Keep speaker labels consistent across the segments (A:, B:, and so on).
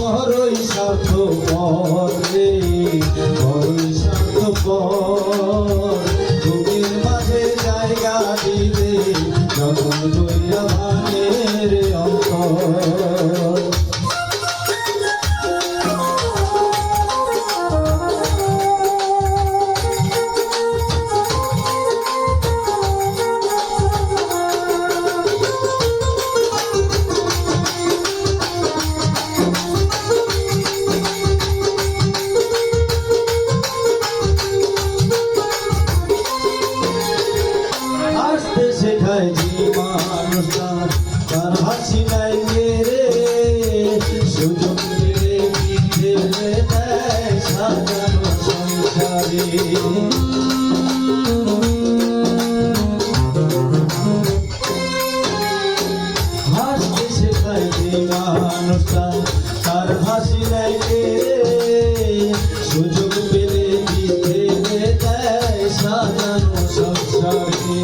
A: বড়ই স্বার্থপর রে, বড়ই স্বার্থপর। বুকের মাঝে জায়গা দিলে যখন দইয়া ভাঙে রে অন্তর। শেখায় যে মানুষটা তার হাসি নাই রে, সুযোগ পেলে ফেলে দেয় সাজানো সংসারে। হাসতে শেখায় যে মানুষটা তার হাসি নাই রে, সুযোগ পেলে ফেলে দেয় সাজানো সংসারে।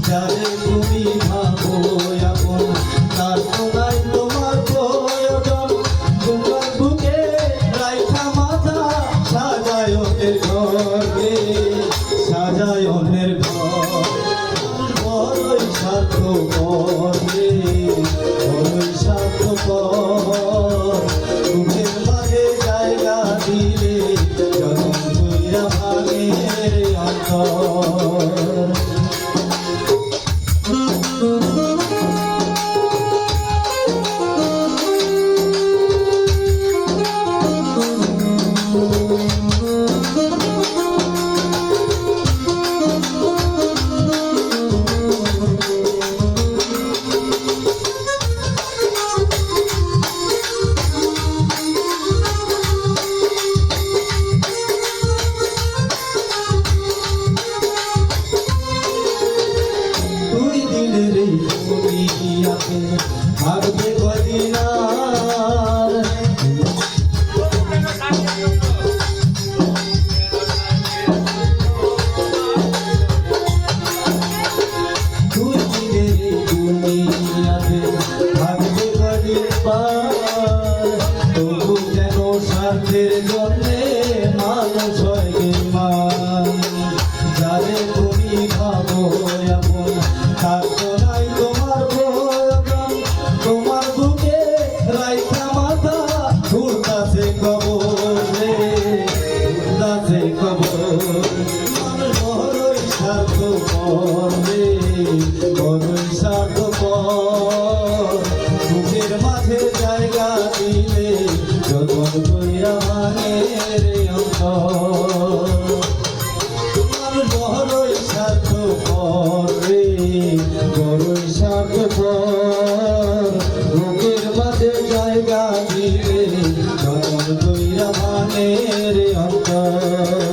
A: যারে তুমি ভাবো আপন তার তো নাই তোমার প্রয়োজন, তোমার বুকে রাইখা মাথা সাজায়নের ঘরে, সাজায়নের ঘর। বড়ই স্বার্থপর রে, বড়ই স্বার্থপর। বুকের মাঝে জায়গা দিলে যখন কইরা ভাঙে রে অন্তর। ভাববে কদিন আর, দুই দিনের দুনিয়াতে ভাববে কদিন পার। তবু কেন স্বার্থের জন্যে মানুষ হয় বেঈমান। যারে তুমি ভাবো আপন তার তো নাই তোমার প্রয়োজন, তোমার বুকে রাইখা মাথা ঘুরতাছে কবর রে, ঘুরতাছে কবর। মানুষ বড়ই স্বার্থপর রে, বড়ই স্বার্থপর। বুকের মাঝে জায়গা দিলে যখন কইরা ভাঙে রে অন্তর। মানুষ বড়ই স্বার্থপর রে, বড়ই স্বার্থপর। বুকের মাঝে জায়গা দিলে যখন কইরা ভাঙে রে অন্তর।